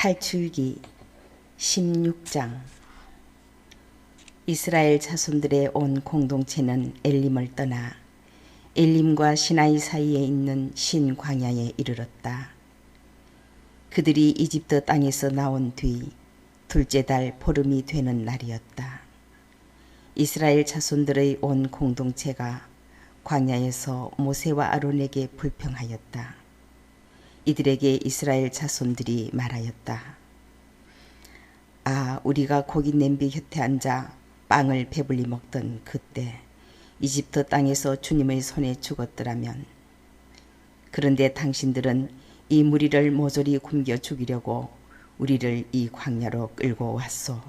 탈출기 16장. 이스라엘 자손들의 온 공동체는 엘림을 떠나 엘림과 시나이 사이에 있는 신 광야에 이르렀다. 그들이 이집트 땅에서 나온 뒤 둘째 달 보름이 되는 날이었다. 이스라엘 자손들의 온 공동체가 광야에서 모세와 아론에게 불평하였다. 이들에게 이스라엘 자손들이 말하였다. 우리가 고기 냄비 곁에 앉아 빵을 배불리 먹던 그때 이집트 땅에서 주님의 손에 죽었더라면, 그런데 당신들은 이 무리를 모조리 굶겨 죽이려고 우리를 이 광야로 끌고 왔소.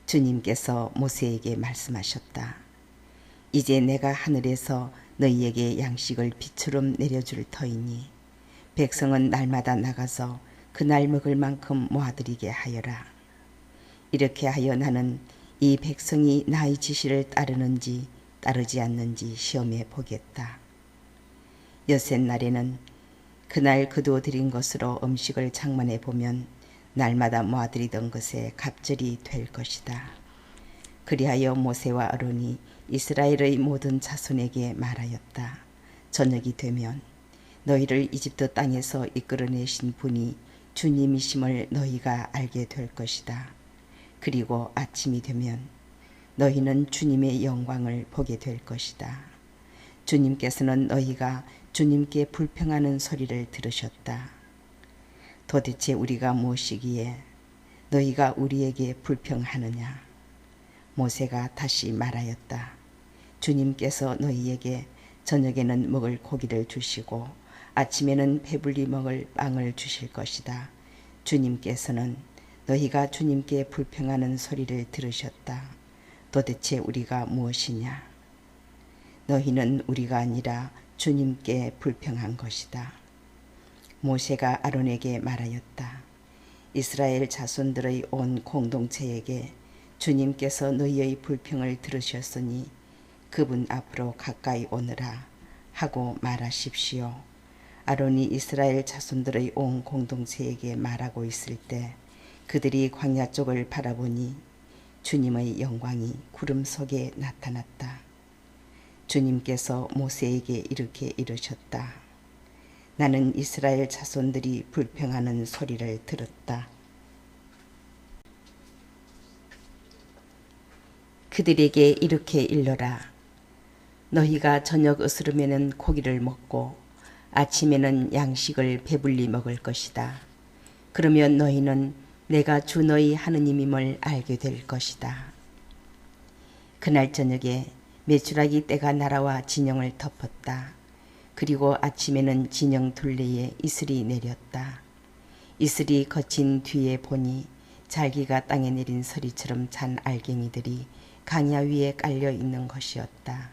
주님께서 모세에게 말씀하셨다. 이제 내가 하늘에서 너희에게 양식을 비처럼 내려줄 터이니 백성은 날마다 나가서 그날 먹을 만큼 모아들이게 하여라. 이렇게 하여 나는 이 백성이 나의 지시를 따르는지 따르지 않는지 시험해 보겠다. 엿새날에는 그날 거두어 들인 것으로 음식을 장만해 보면 날마다 모아들이던 것에 갑절이 될 것이다. 그리하여 모세와 아론이 이스라엘의 모든 자손에게 말하였다. 저녁이 되면 너희를 이집트 땅에서 이끌어내신 분이 주님이심을 너희가 알게 될 것이다. 그리고 아침이 되면 너희는 주님의 영광을 보게 될 것이다. 주님께서는 너희가 주님께 불평하는 소리를 들으셨다. 도대체 우리가 무엇이기에 너희가 우리에게 불평하느냐? 모세가 다시 말하였다. 주님께서 너희에게 저녁에는 먹을 고기를 주시고 아침에는 배불리 먹을 빵을 주실 것이다. 주님께서는 너희가 주님께 불평하는 소리를 들으셨다. 도대체 우리가 무엇이냐? 너희는 우리가 아니라 주님께 불평한 것이다. 모세가 아론에게 말하였다. 이스라엘 자손들의 온 공동체에게 주님께서 너희의 불평을 들으셨으니 그분 앞으로 가까이 오너라 하고 말하십시오. 아론이 이스라엘 자손들의 온 공동체에게 말하고 있을 때 그들이 광야 쪽을 바라보니 주님의 영광이 구름 속에 나타났다. 주님께서 모세에게 이렇게 이르셨다. 나는 이스라엘 자손들이 불평하는 소리를 들었다. 그들에게 이렇게 일러라. 너희가 저녁 으스름에는 고기를 먹고 아침에는 양식을 배불리 먹을 것이다. 그러면 너희는 내가 주 너희 하느님임을 알게 될 것이다. 그날 저녁에 메추라기 떼가 날아와 진영을 덮었다. 그리고 아침에는 진영 둘레에 이슬이 내렸다. 이슬이 거친 뒤에 보니 잘기가 땅에 내린 서리처럼 잔 알갱이들이 강야 위에 깔려 있는 것이었다.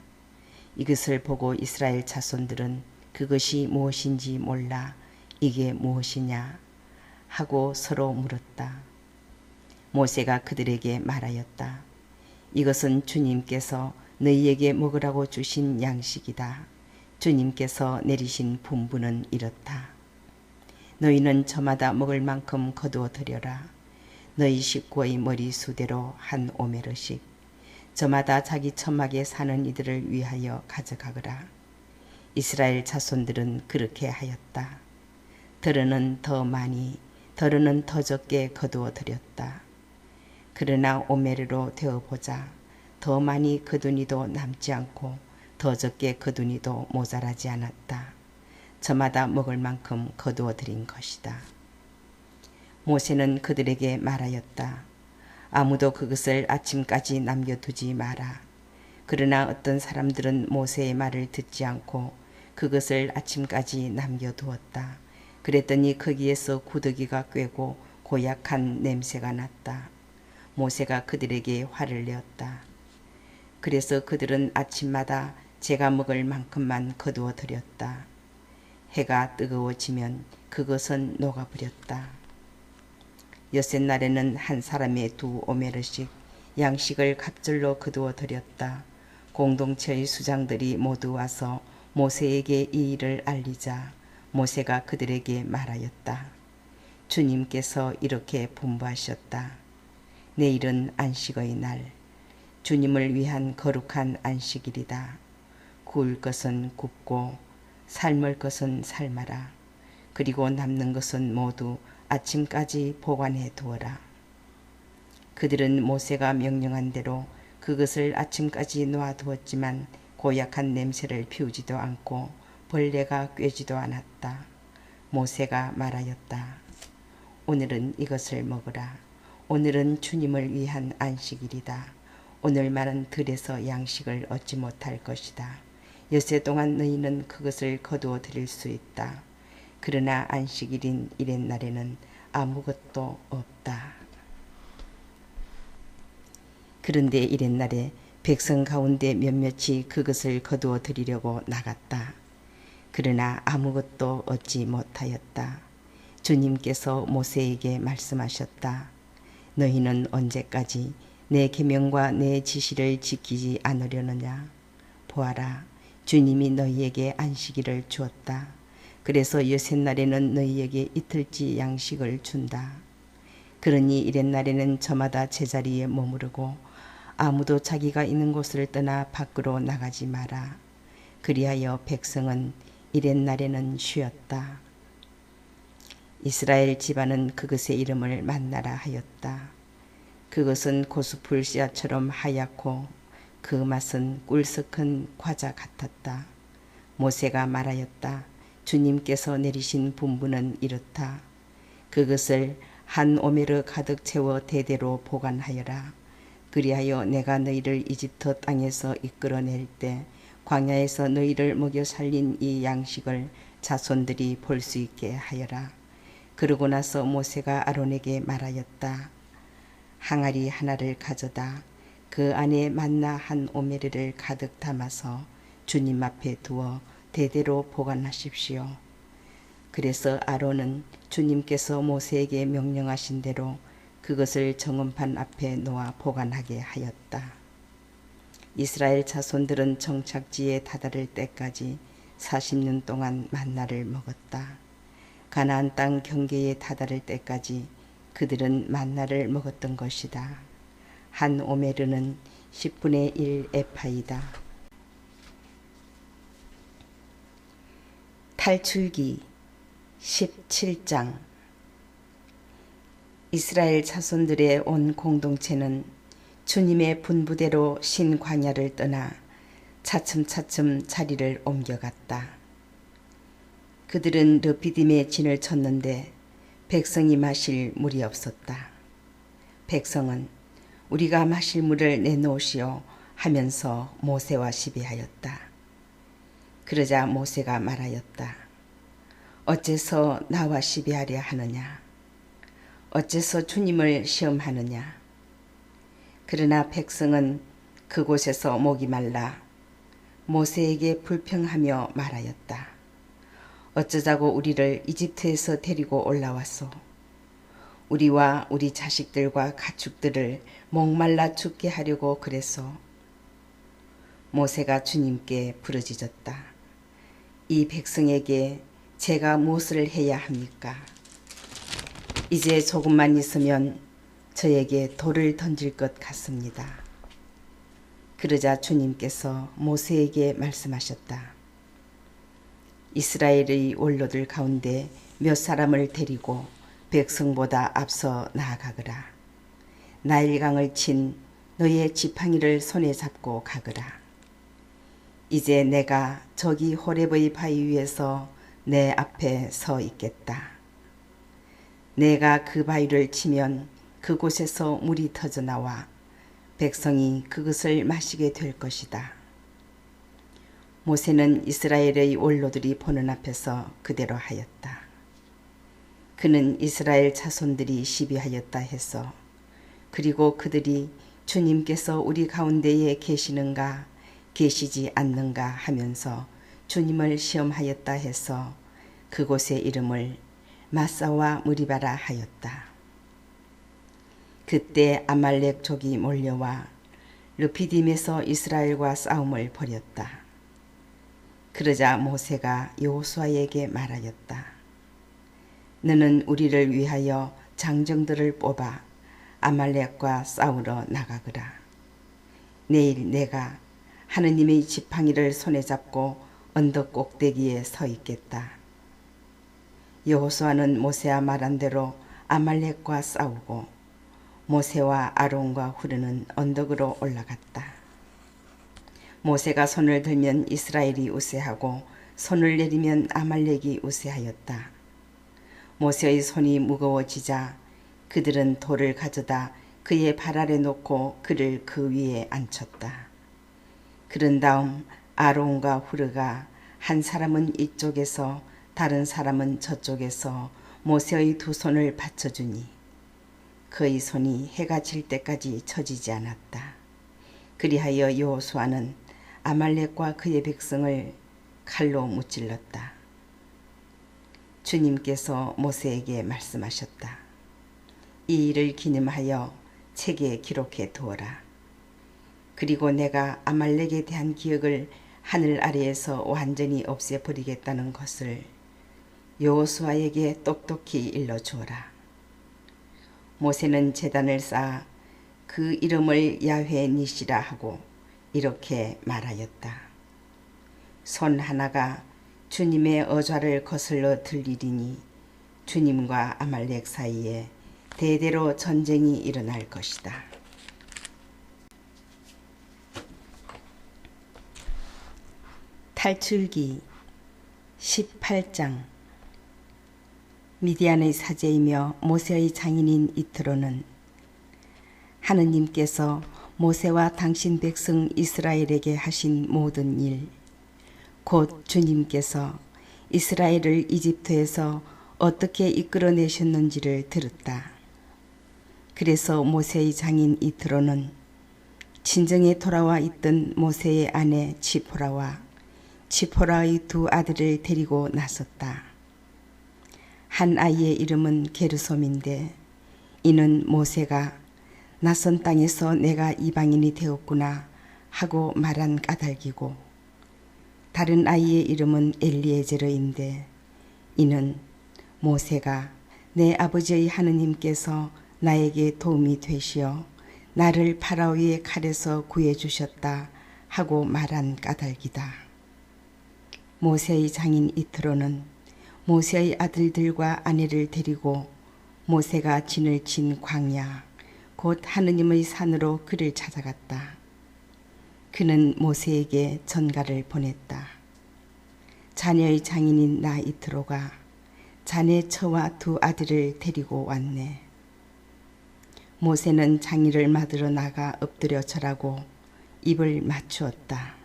이것을 보고 이스라엘 자손들은 그것이 무엇인지 몰라 이게 무엇이냐 하고 서로 물었다. 모세가 그들에게 말하였다. 이것은 주님께서 너희에게 먹으라고 주신 양식이다. 주님께서 내리신 분부는 이렇다. 너희는 저마다 먹을 만큼 거두어 드려라. 너희 식구의 머리수대로 한 오메르씩 저마다 자기 처막에 사는 이들을 위하여 가져가거라. 이스라엘 자손들은 그렇게 하였다. 더러는 더 많이, 더러는 더 적게 거두어 드렸다. 그러나 오메르로 되어보자. 더 많이 거두니도 남지 않고 더 적게 거두니도 모자라지 않았다. 저마다 먹을 만큼 거두어 드린 것이다. 모세는 그들에게 말하였다. 아무도 그것을 아침까지 남겨두지 마라. 그러나 어떤 사람들은 모세의 말을 듣지 않고 그것을 아침까지 남겨두었다. 그랬더니 거기에서 구더기가 꿰고 고약한 냄새가 났다. 모세가 그들에게 화를 내었다. 그래서 그들은 아침마다 제가 먹을 만큼만 거두어 드렸다. 해가 뜨거워지면 그것은 녹아버렸다. 엿새날에는 한 사람의 2 오메르씩 양식을 갑절로 거두어 드렸다. 공동체의 수장들이 모두 와서 모세에게 이 일을 알리자 모세가 그들에게 말하였다. 주님께서 이렇게 분부하셨다. 내일은 안식의 날, 주님을 위한 거룩한 안식일이다. 구울 것은 굽고 삶을 것은 삶아라. 그리고 남는 것은 모두 아침까지 보관해 두어라. 그들은 모세가 명령한 대로 그것을 아침까지 놓아두었지만 고약한 냄새를 피우지도 않고 벌레가 꿰지도 않았다. 모세가 말하였다. 오늘은 이것을 먹으라. 오늘은 주님을 위한 안식일이다. 오늘만은 들에서 양식을 얻지 못할 것이다. 엿새 동안 너희는 그것을 거두어 드릴 수 있다. 그러나 안식일인 이렛날에는 아무것도 없다. 그런데 이렛날에 백성 가운데 몇몇이 그것을 거두어 드리려고 나갔다. 그러나 아무것도 얻지 못하였다. 주님께서 모세에게 말씀하셨다. 너희는 언제까지 내 계명과 내 지시를 지키지 않으려느냐. 보아라, 주님이 너희에게 안식일을 주었다. 그래서 여섯날에는 너희에게 이틀치 양식을 준다. 그러니 이렛날에는 저마다 제자리에 머무르고 아무도 자기가 있는 곳을 떠나 밖으로 나가지 마라. 그리하여 백성은 이렛날에는 쉬었다. 이스라엘 집안은 그것의 이름을 만나라 하였다. 그것은 고수풀 씨앗처럼 하얗고 그 맛은 꿀석한 과자 같았다. 모세가 말하였다. 주님께서 내리신 분부는 이렇다. 그것을 한 오멜을 가득 채워 대대로 보관하여라. 그리하여 내가 너희를 이집트 땅에서 이끌어낼 때 광야에서 너희를 먹여 살린 이 양식을 자손들이 볼 수 있게 하여라. 그러고 나서 모세가 아론에게 말하였다. 항아리 하나를 가져다 그 안에 만나 한 오멜을 가득 담아서 주님 앞에 두어 대대로 보관하십시오. 그래서 아론은 주님께서 모세에게 명령하신 대로 그것을 정음판 앞에 놓아 보관하게 하였다. 이스라엘 자손들은 정착지에 다다를 때까지 40년 동안 만나를 먹었다. 가나안 땅 경계에 다다를 때까지 그들은 만나를 먹었던 것이다. 한 오멜은 10분의 1 에파이다. 탈출기 17장. 이스라엘 자손들의 온 공동체는 주님의 분부대로 신광야를 떠나 차츰차츰 자리를 옮겨갔다. 그들은 르피딤에 진을 쳤는데 백성이 마실 물이 없었다. 백성은 우리가 마실 물을 내놓으시오 하면서 모세와 시비하였다. 그러자 모세가 말하였다. 어째서 나와 시비하려 하느냐? 어째서 주님을 시험하느냐? 그러나 백성은 그곳에서 목이 말라 모세에게 불평하며 말하였다. 어쩌자고 우리를 이집트에서 데리고 올라왔소. 우리와 우리 자식들과 가축들을 목말라 죽게 하려고 그랬소. 모세가 주님께 부르짖었다. 이 백성에게 제가 무엇을 해야 합니까? 이제 조금만 있으면 저에게 돌을 던질 것 같습니다. 그러자 주님께서 모세에게 말씀하셨다. 이스라엘의 원로들 가운데 몇 사람을 데리고 백성보다 앞서 나아가거라. 나일강을 친 너의 지팡이를 손에 잡고 가거라. 이제 내가 저기 호렙의 바위 위에서 내 앞에 서 있겠다. 내가 그 바위를 치면 그곳에서 물이 터져 나와 백성이 그것을 마시게 될 것이다. 모세는 이스라엘의 원로들이 보는 앞에서 그대로 하였다. 그는 이스라엘 자손들이 시비하였다 해서 그리고 그들이 주님께서 우리 가운데에 계시는가 계시지 않는가 하면서 주님을 시험하였다 해서 그곳의 이름을 마사와 무리바라 하였다. 그때 아말렉 족이 몰려와 르피딤에서 이스라엘과 싸움을 벌였다. 그러자 모세가 여호수아에게 말하였다. 너는 우리를 위하여 장정들을 뽑아 아말렉과 싸우러 나가거라. 내일 내가 하느님의 지팡이를 손에 잡고 언덕 꼭대기에 서 있겠다. 여호수아는 모세가 말한 대로 아말렉과 싸우고 모세와 아론과 후르는 언덕으로 올라갔다. 모세가 손을 들면 이스라엘이 우세하고 손을 내리면 아말렉이 우세하였다. 모세의 손이 무거워지자 그들은 돌을 가져다 그의 발 아래 놓고 그를 그 위에 앉혔다. 그런 다음 아론과 후르가 한 사람은 이쪽에서 다른 사람은 저쪽에서 모세의 두 손을 받쳐주니 그의 손이 해가 질 때까지 처지지 않았다. 그리하여 여호수아는 아말렉과 그의 백성을 칼로 무찔렀다. 주님께서 모세에게 말씀하셨다. 이 일을 기념하여 책에 기록해 두어라. 그리고 내가 아말렉에 대한 기억을 하늘 아래에서 완전히 없애버리겠다는 것을 여호수아에게 똑똑히 일러주어라. 모세는 제단을 쌓아 그 이름을 야훼 니시라 하고 이렇게 말하였다. 손 하나가 주님의 어좌를 거슬러 들리리니 주님과 아말렉 사이에 대대로 전쟁이 일어날 것이다. 탈출기 18장. 미디안의 사제이며 모세의 장인인 이트로는 하느님께서 모세와 당신 백성 이스라엘에게 하신 모든 일, 곧 주님께서 이스라엘을 이집트에서 어떻게 이끌어내셨는지를 들었다. 그래서 모세의 장인 이트로는 친정에 돌아와 있던 모세의 아내 지포라와 지포라의 두 아들을 데리고 나섰다. 한 아이의 이름은 게르솜인데 이는 모세가 낯선 땅에서 내가 이방인이 되었구나 하고 말한 까닭이고, 다른 아이의 이름은 엘리에제르인데 이는 모세가 내 아버지의 하느님께서 나에게 도움이 되시어 나를 파라오의 칼에서 구해주셨다 하고 말한 까닭이다. 모세의 장인 이트로는 모세의 아들들과 아내를 데리고 모세가 진을 친 광야 곧 하느님의 산으로 그를 찾아갔다. 그는 모세에게 전가를 보냈다. 자녀의 장인인 나 이트로가 자네 처와 두 아들을 데리고 왔네. 모세는 장의를 맞으러 나가 엎드려 절하고 입을 맞추었다.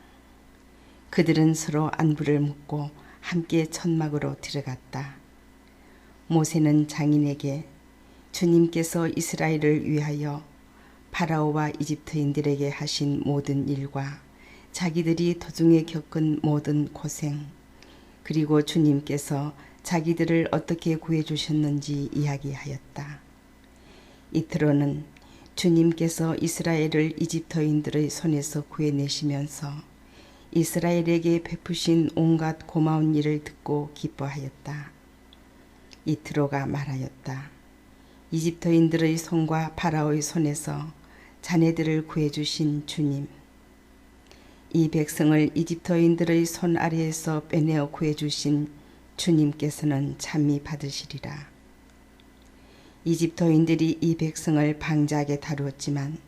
그들은 서로 안부를 묻고 함께 천막으로 들어갔다. 모세는 장인에게 주님께서 이스라엘을 위하여 파라오와 이집트인들에게 하신 모든 일과 자기들이 도중에 겪은 모든 고생, 그리고 주님께서 자기들을 어떻게 구해주셨는지 이야기하였다. 이트로는 주님께서 이스라엘을 이집트인들의 손에서 구해내시면서 이스라엘에게 베푸신 온갖 고마운 일을 듣고 기뻐하였다. 이트로가 말하였다. 이집트인들의 손과 파라오의 손에서 자네들을 구해주신 주님, 이 백성을 이집트인들의 손 아래에서 빼내어 구해주신 주님께서는 찬미 받으시리라. 이집트인들이 이 백성을 방자하게 다루었지만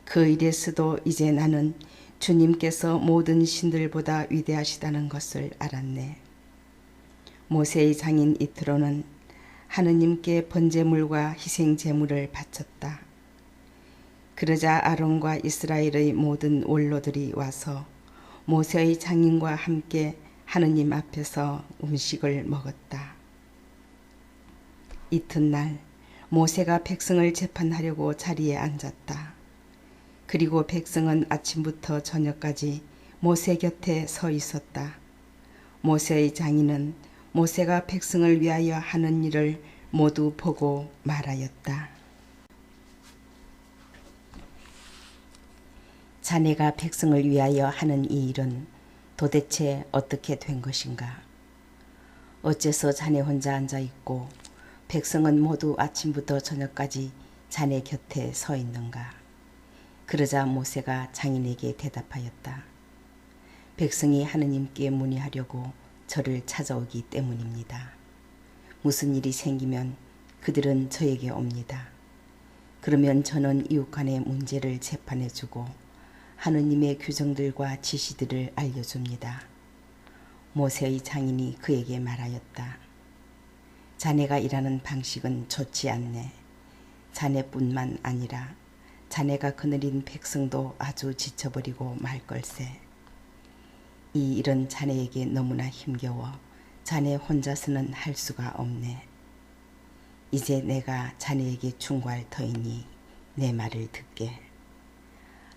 그 일에서도 이제 나는 주님께서 모든 신들보다 위대하시다는 것을 알았네. 모세의 장인 이트로는 하느님께 번제물과 희생제물을 바쳤다. 그러자 아론과 이스라엘의 모든 원로들이 와서 모세의 장인과 함께 하느님 앞에서 음식을 먹었다. 이튿날 모세가 백성을 재판하려고 자리에 앉았다. 그리고 백성은 아침부터 저녁까지 모세 곁에 서 있었다. 모세의 장인은 모세가 백성을 위하여 하는 일을 모두 보고 말하였다. 자네가 백성을 위하여 하는 이 일은 도대체 어떻게 된 것인가? 어째서 자네 혼자 앉아 있고 백성은 모두 아침부터 저녁까지 자네 곁에 서 있는가? 그러자 모세가 장인에게 대답하였다. 백성이 하느님께 문의하려고 저를 찾아오기 때문입니다. 무슨 일이 생기면 그들은 저에게 옵니다. 그러면 저는 이웃 간의 문제를 재판해주고 하느님의 규정들과 지시들을 알려줍니다. 모세의 장인이 그에게 말하였다. 자네가 일하는 방식은 좋지 않네. 자네뿐만 아니라 자네가 거느린 백성도 아주 지쳐버리고 말 걸세. 이 일은 자네에게 너무나 힘겨워 자네 혼자서는 할 수가 없네. 이제 내가 자네에게 충고할 터이니 내 말을 듣게.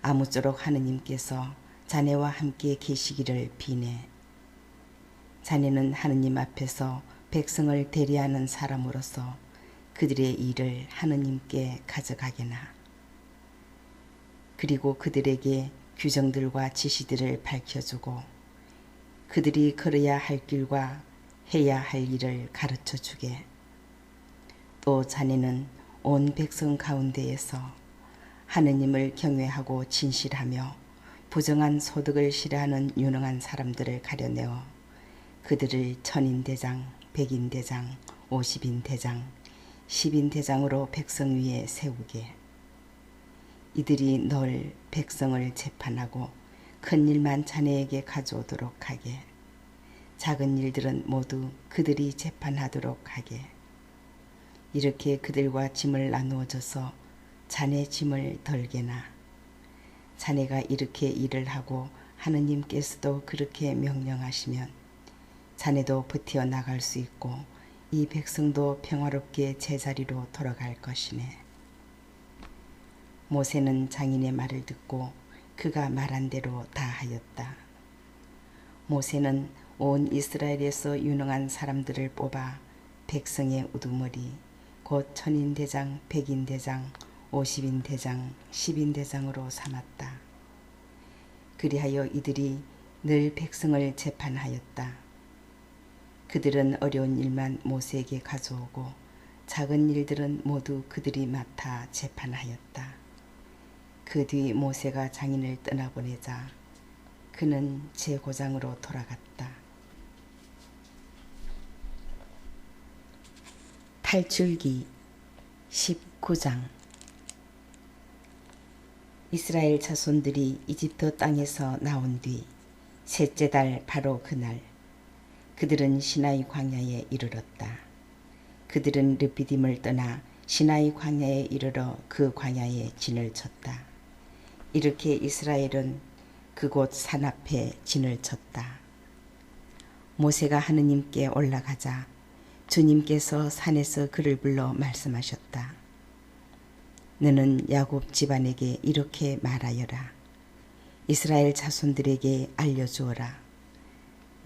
아무쪼록 하느님께서 자네와 함께 계시기를 비네. 자네는 하느님 앞에서 백성을 대리하는 사람으로서 그들의 일을 하느님께 가져가게나. 그리고 그들에게 규정들과 지시들을 밝혀주고 그들이 걸어야 할 길과 해야 할 일을 가르쳐 주게. 또 자네는 온 백성 가운데에서 하느님을 경외하고 진실하며 부정한 소득을 싫어하는 유능한 사람들을 가려내어 그들을 천인대장, 백인대장, 50인대장, 10인대장으로 백성 위에 세우게. 이들이 널 백성을 재판하고 큰 일만 자네에게 가져오도록 하게. 작은 일들은 모두 그들이 재판하도록 하게. 이렇게 그들과 짐을 나누어줘서 자네 짐을 덜게나. 자네가 이렇게 일을 하고 하느님께서도 그렇게 명령하시면 자네도 버티어 나갈 수 있고 이 백성도 평화롭게 제자리로 돌아갈 것이네. 모세는 장인의 말을 듣고 그가 말한 대로 다 하였다. 모세는 온 이스라엘에서 유능한 사람들을 뽑아 백성의 우두머리 곧 천인대장, 백인대장, 50인대장, 10인대장으로 삼았다. 그리하여 이들이 늘 백성을 재판하였다. 그들은 어려운 일만 모세에게 가져오고 작은 일들은 모두 그들이 맡아 재판하였다. 그 뒤 모세가 장인을 떠나보내자 그는 제 고장으로 돌아갔다. 탈출기 19장. 이스라엘 자손들이 이집트 땅에서 나온 뒤 셋째 달 바로 그날 그들은 시나이 광야에 이르렀다. 그들은 르피딤을 떠나 시나이 광야에 이르러 그 광야에 진을 쳤다. 이렇게 이스라엘은 그곳 산 앞에 진을 쳤다. 모세가 하느님께 올라가자 주님께서 산에서 그를 불러 말씀하셨다. 너는 야곱 집안에게 이렇게 말하여라. 이스라엘 자손들에게 알려주어라.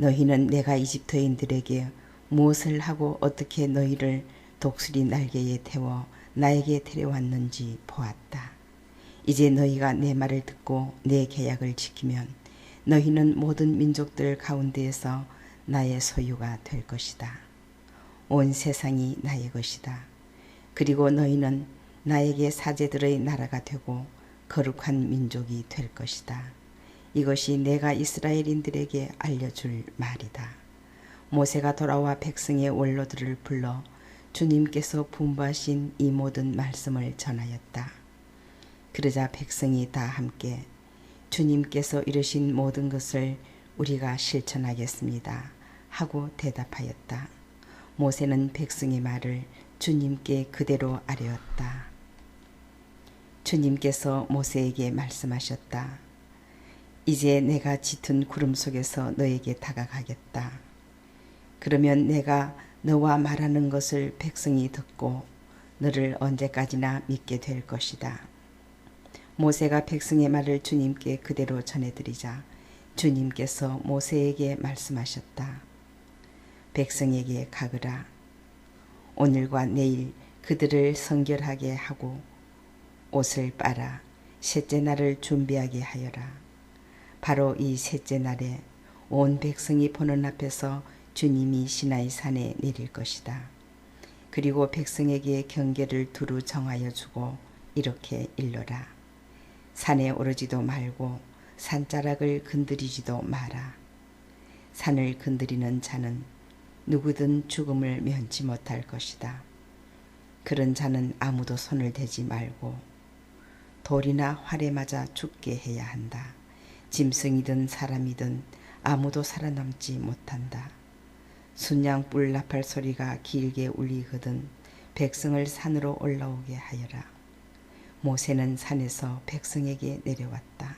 너희는 내가 이집트인들에게 무엇을 하고 어떻게 너희를 독수리 날개에 태워 나에게 데려왔는지 보았다. 이제 너희가 내 말을 듣고 내 계약을 지키면 너희는 모든 민족들 가운데에서 나의 소유가 될 것이다. 온 세상이 나의 것이다. 그리고 너희는 나에게 사제들의 나라가 되고 거룩한 민족이 될 것이다. 이것이 내가 이스라엘인들에게 알려줄 말이다. 모세가 돌아와 백성의 원로들을 불러 주님께서 분부하신 이 모든 말씀을 전하였다. 그러자 백성이 다 함께 주님께서 이르신 모든 것을 우리가 실천하겠습니다 하고 대답하였다. 모세는 백성의 말을 주님께 그대로 아뢰었다. 주님께서 모세에게 말씀하셨다. 이제 내가 짙은 구름 속에서 너에게 다가가겠다. 그러면 내가 너와 말하는 것을 백성이 듣고 너를 언제까지나 믿게 될 것이다. 모세가 백성의 말을 주님께 그대로 전해드리자 주님께서 모세에게 말씀하셨다. 백성에게 가거라. 오늘과 내일 그들을 성결하게 하고 옷을 빨아 셋째 날을 준비하게 하여라. 바로 이 셋째 날에 온 백성이 보는 앞에서 주님이 시나이 산에 내릴 것이다. 그리고 백성에게 경계를 두루 정하여 주고 이렇게 일러라. 산에 오르지도 말고 산자락을 건드리지도 마라. 산을 건드리는 자는 누구든 죽음을 면치 못할 것이다. 그런 자는 아무도 손을 대지 말고 돌이나 활에 맞아 죽게 해야 한다. 짐승이든 사람이든 아무도 살아남지 못한다. 순양 뿔 나팔 소리가 길게 울리거든 백성을 산으로 올라오게 하여라. 모세는 산에서 백성에게 내려왔다.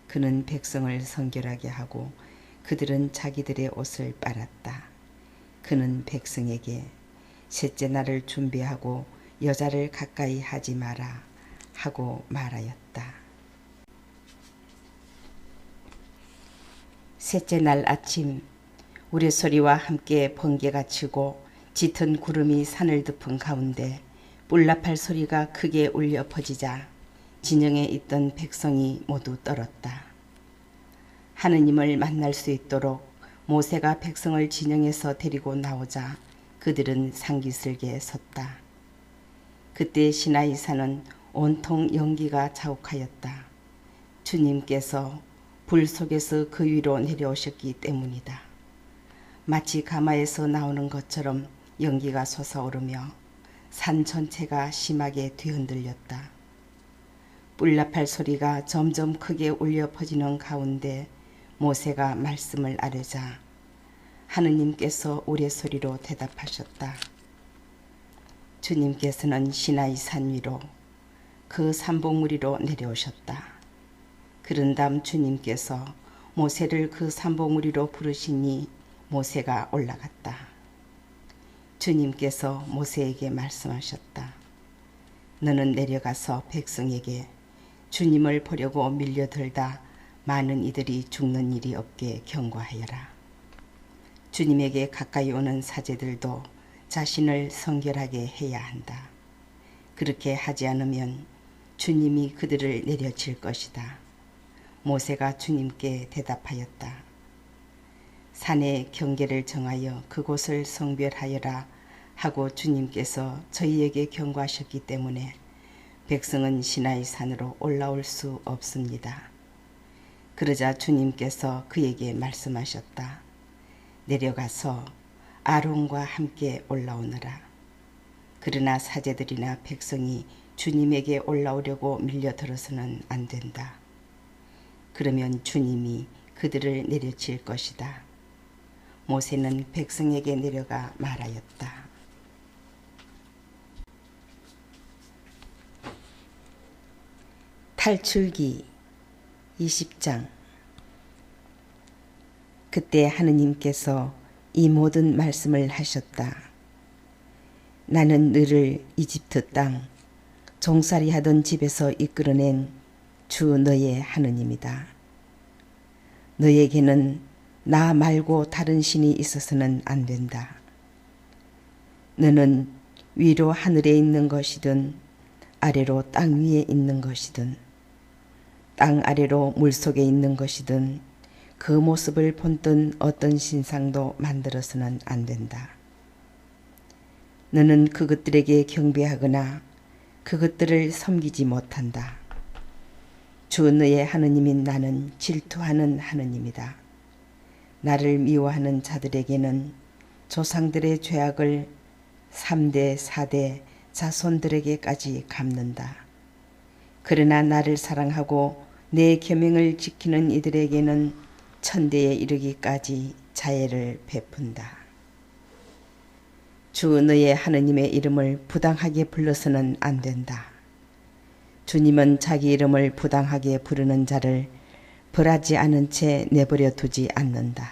그는 백성을 성결하게 하고 그들은 자기들의 옷을 빨았다. 그는 백성에게 셋째 날을 준비하고 여자를 가까이 하지 마라 하고 말하였다. 셋째 날 아침 우레소리와 함께 번개가 치고 짙은 구름이 산을 덮은 가운데 뿔나팔 소리가 크게 울려 퍼지자 진영에 있던 백성이 모두 떨었다. 하느님을 만날 수 있도록 모세가 백성을 진영에서 데리고 나오자 그들은 상기슬게 섰다. 그때 시나이 산은 온통 연기가 자욱하였다. 주님께서 불 속에서 그 위로 내려오셨기 때문이다. 마치 가마에서 나오는 것처럼 연기가 솟아오르며 산 전체가 심하게 뒤흔들렸다. 뿔나팔 소리가 점점 크게 울려 퍼지는 가운데 모세가 말씀을 아뢰자 하느님께서 우레소리로 대답하셨다. 주님께서는 시나이 산 위로 그 산봉우리로 내려오셨다. 그런 다음 주님께서 모세를 그 산봉우리로 부르시니 모세가 올라갔다. 주님께서 모세에게 말씀하셨다. 너는 내려가서 백성에게 주님을 보려고 밀려들다 많은 이들이 죽는 일이 없게 경고하여라. 주님에게 가까이 오는 사제들도 자신을 성결하게 해야 한다. 그렇게 하지 않으면 주님이 그들을 내려칠 것이다. 모세가 주님께 대답하였다. 산의 경계를 정하여 그곳을 성별하여라 하고 주님께서 저희에게 경고하셨기 때문에 백성은 시나이 산으로 올라올 수 없습니다. 그러자 주님께서 그에게 말씀하셨다. 내려가서 아론과 함께 올라오너라. 그러나 사제들이나 백성이 주님에게 올라오려고 밀려들어서는 안 된다. 그러면 주님이 그들을 내려칠 것이다. 모세는 백성에게 내려가 말하였다. 탈출기 20장. 그때 하느님께서 이 모든 말씀을 하셨다. 나는 너를 이집트 땅 종살이 하던 집에서 이끌어낸 주 너의 하느님이다. 너에게는 나 말고 다른 신이 있어서는 안 된다. 너는 위로 하늘에 있는 것이든 아래로 땅 위에 있는 것이든 땅 아래로 물속에 있는 것이든 그 모습을 본뜬 어떤 신상도 만들어서는 안 된다. 너는 그것들에게 경배하거나 그것들을 섬기지 못한다. 주 너의 하느님인 나는 질투하는 하느님이다. 나를 미워하는 자들에게는 조상들의 죄악을 3대 4대 자손들에게까지 갚는다. 그러나 나를 사랑하고 내 계명을 지키는 이들에게는 천대에 이르기까지 자애를 베푼다. 주 너의 하느님의 이름을 부당하게 불러서는 안 된다. 주님은 자기 이름을 부당하게 부르는 자를 벌하지 않은 채 내버려 두지 않는다.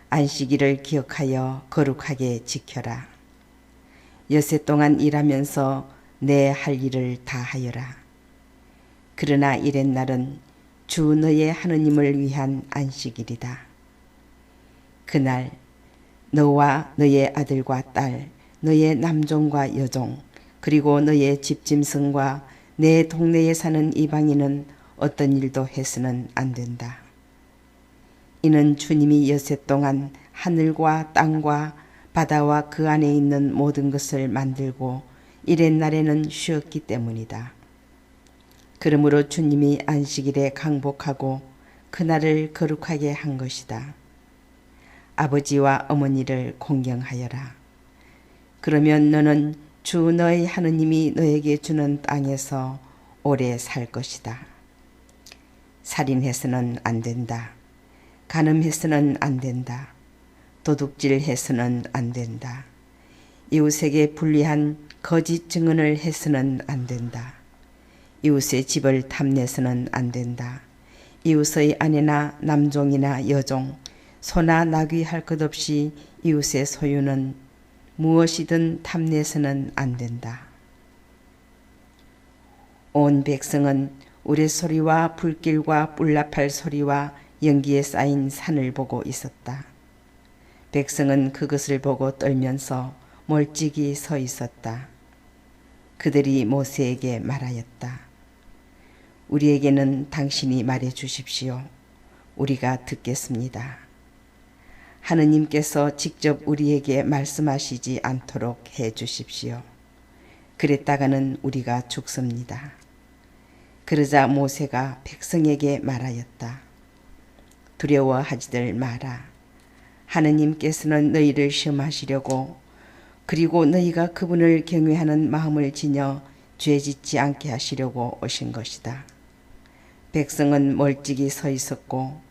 안식일을 기억하여 거룩하게 지켜라. 여세 동안 일하면서 내 할 일을 다 하여라. 그러나 이렛날은 주 너의 하느님을 위한 안식일이다. 그날 너와 너의 아들과 딸, 너의 남종과 여종, 그리고 너의 집짐승과 내 동네에 사는 이방인은 어떤 일도 해서는 안 된다. 이는 주님이 여세 동안 하늘과 땅과 바다와 그 안에 있는 모든 것을 만들고 이렛날에는 쉬었기 때문이다. 그러므로 주님이 안식일에 강복하고 그날을 거룩하게 한 것이다. 아버지와 어머니를 공경하여라. 그러면 너는 주 너의 하느님이 너에게 주는 땅에서 오래 살 것이다. 살인해서는 안 된다. 간음해서는 안 된다. 도둑질해서는 안 된다. 이웃에게 불리한 거짓 증언을 해서는 안 된다. 이웃의 집을 탐내서는 안 된다. 이웃의 아내나 남종이나 여종, 소나 나귀 할 것 없이 이웃의 소유는 무엇이든 탐내서는 안 된다. 온 백성은 우레소리와 불길과 뿔나팔 소리와 연기에 쌓인 산을 보고 있었다. 백성은 그것을 보고 떨면서 멀찍이 서 있었다. 그들이 모세에게 말하였다. 우리에게는 당신이 말해 주십시오. 우리가 듣겠습니다. 하느님께서 직접 우리에게 말씀하시지 않도록 해 주십시오. 그랬다가는 우리가 죽습니다. 그러자 모세가 백성에게 말하였다. 두려워하지들 마라. 하느님께서는 너희를 시험하시려고 그리고 너희가 그분을 경외하는 마음을 지녀 죄짓지 않게 하시려고 오신 것이다. 백성은 멀찍이 서 있었고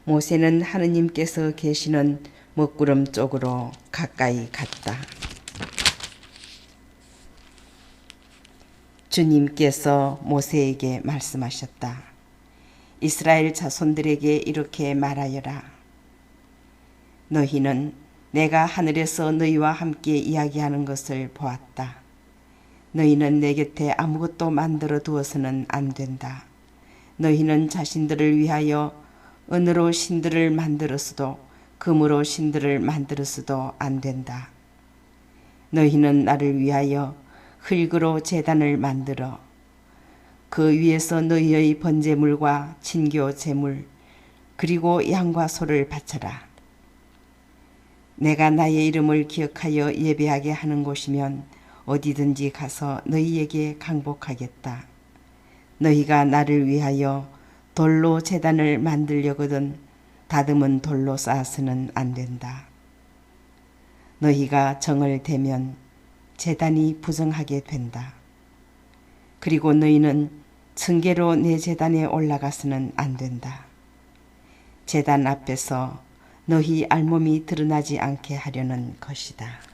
모세는 하느님께서 계시는 먹구름 쪽으로 가까이 갔다. 주님께서 모세에게 말씀하셨다. 이스라엘 자손들에게 이렇게 말하여라. 너희는 내가 하늘에서 너희와 함께 이야기하는 것을 보았다. 너희는 내 곁에 아무것도 만들어 두어서는 안 된다. 너희는 자신들을 위하여 은으로 신들을 만들었어도 금으로 신들을 만들었어도 안 된다. 너희는 나를 위하여 흙으로 제단을 만들어 그 위에서 너희의 번제물과 친교 제물 그리고 양과 소를 바쳐라. 내가 나의 이름을 기억하여 예배하게 하는 곳이면 어디든지 가서 너희에게 강복하겠다. 너희가 나를 위하여 돌로 제단을 만들려거든 다듬은 돌로 쌓아서는 안 된다. 너희가 정을 대면 제단이 부정하게 된다. 그리고 너희는 층계로 내 제단에 올라가서는 안 된다. 제단 앞에서 너희 알몸이 드러나지 않게 하려는 것이다.